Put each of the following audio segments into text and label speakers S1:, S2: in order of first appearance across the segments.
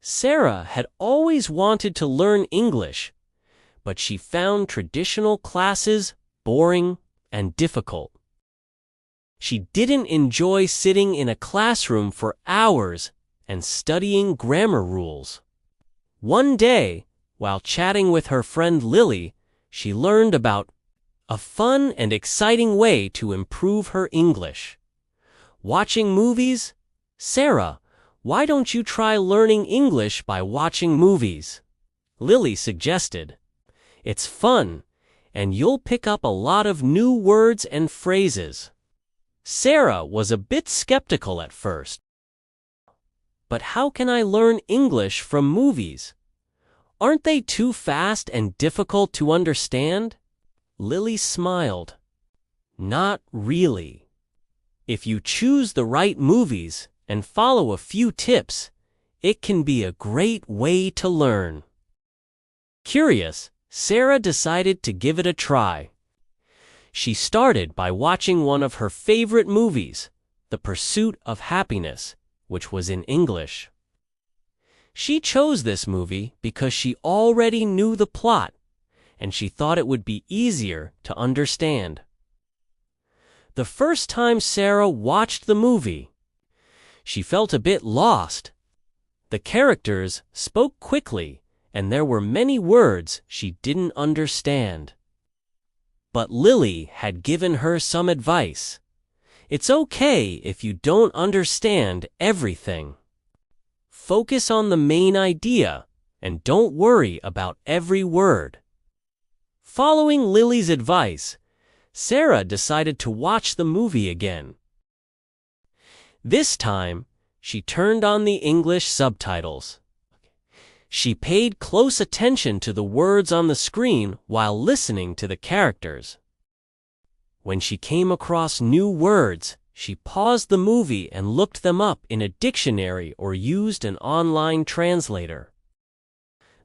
S1: Sarah had always wanted to learn English, but she found traditional classes boring and difficult. She didn't enjoy sitting in a classroom for hours and studying grammar rules. One day, while chatting with her friend Lily, she learned about a fun and exciting way to improve her English. Watching movies? Sarah, why don't you try learning English by watching movies? Lily suggested. It's fun, and you'll pick up a lot of new words and phrases. Sarah was a bit skeptical at first. But how can I learn English from movies? Aren't they too fast and difficult to understand? Lily smiled. Not really. If you choose the right movies and follow a few tips, it can be a great way to learn. Curious, Sarah decided to give it a try. She started by watching one of her favorite movies, The Pursuit of Happiness, which was in English. She chose this movie because she already knew the plot, and she thought it would be easier to understand. The first time Sarah watched the movie, she felt a bit lost. The characters spoke quickly, and there were many words she didn't understand. But Lily had given her some advice. It's okay if you don't understand everything. Focus on the main idea, and don't worry about every word. Following Lily's advice, Sarah decided to watch the movie again. This time, she turned on the English subtitles. She paid close attention to the words on the screen while listening to the characters. When she came across new words, she paused the movie and looked them up in a dictionary or used an online translator.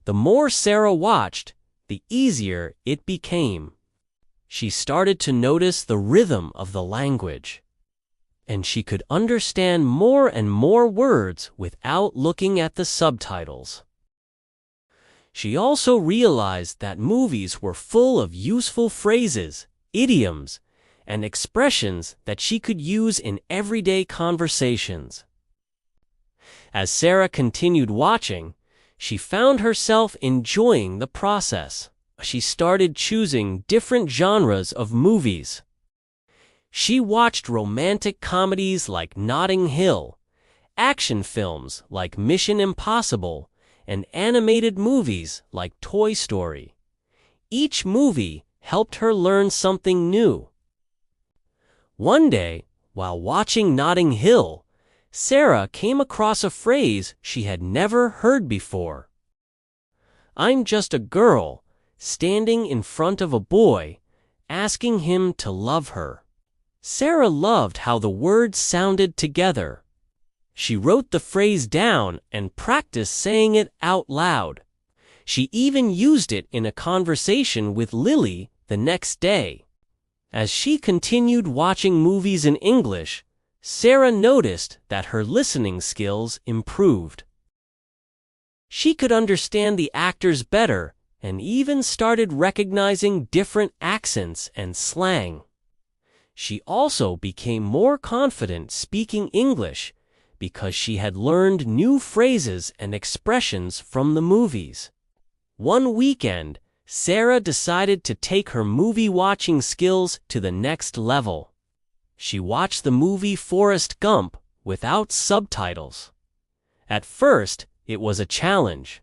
S1: The more Sarah watched, the easier it became. She started to notice the rhythm of the language, and she could understand more and more words without looking at the subtitles. She also realized that movies were full of useful phrases, idioms, and expressions that she could use in everyday conversations. As Sarah continued watching, she found herself enjoying the process. She started choosing different genres of movies. She watched romantic comedies like Notting Hill, action films like Mission Impossible, and animated movies like Toy Story. Each movie helped her learn something new. One day, while watching Notting Hill, Sarah came across a phrase she had never heard before. I'm just a girl, standing in front of a boy, asking him to love her. Sarah loved how the words sounded together. She wrote the phrase down and practiced saying it out loud. She even used it in a conversation with Lily the next day. As she continued watching movies in English, Sarah noticed that her listening skills improved. She could understand the actors better and even started recognizing different accents and slang. She also became more confident speaking English because she had learned new phrases and expressions from the movies. One weekend, Sarah decided to take her movie-watching skills to the next level. She watched the movie Forrest Gump without subtitles. At first, it was a challenge.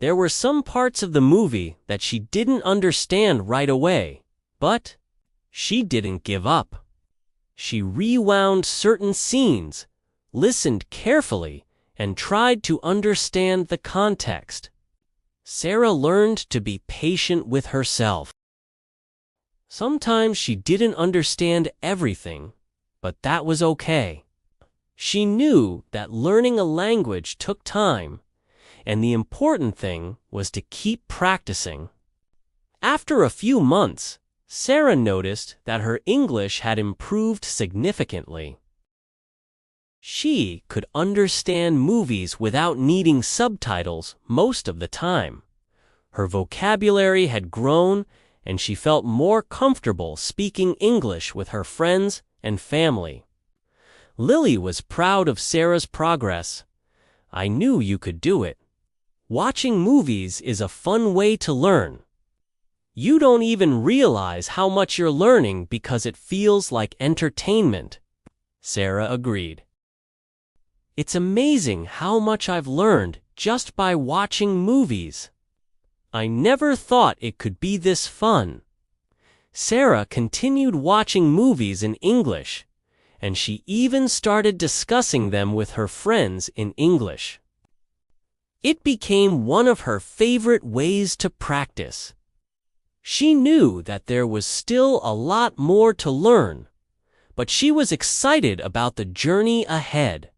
S1: There were some parts of the movie that she didn't understand right away, but she didn't give up. She rewound certain scenes, listened carefully, and tried to understand the context. Sarah learned to be patient with herself. Sometimes she didn't understand everything, but that was okay. She knew that learning a language took time, and the important thing was to keep practicing. After a few months, Sarah noticed that her English had improved significantly. She could understand movies without needing subtitles most of the time. Her vocabulary had grown, and she felt more comfortable speaking English with her friends and family. Lily was proud of Sarah's progress. "I knew you could do it. Watching movies is a fun way to learn. You don't even realize how much you're learning because it feels like entertainment," Sarah agreed. "It's amazing how much I've learned just by watching movies. I never thought it could be this fun." Sarah continued watching movies in English, and she even started discussing them with her friends in English. It became one of her favorite ways to practice. She knew that there was still a lot more to learn, but she was excited about the journey ahead.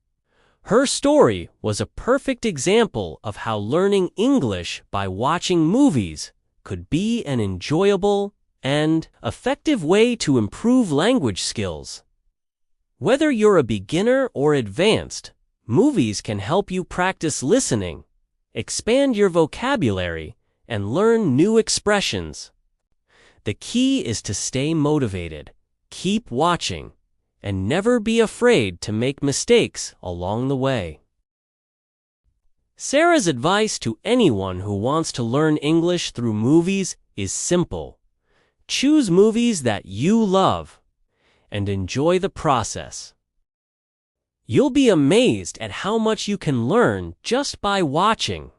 S1: Her story was a perfect example of how learning English by watching movies could be an enjoyable and effective way to improve language skills. Whether you're a beginner or advanced, movies can help you practice listening, expand your vocabulary, and learn new expressions. The key is to stay motivated, keep watching, and never be afraid to make mistakes along the way. Sarah's advice to anyone who wants to learn English through movies is simple. Choose movies that you love and enjoy the process. You'll be amazed at how much you can learn just by watching.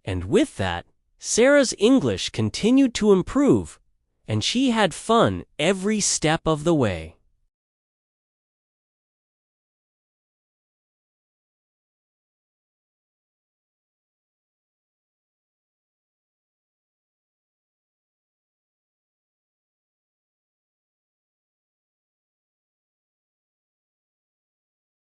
S1: And with that, Sarah's English continued to improve, and she had fun every step of the way.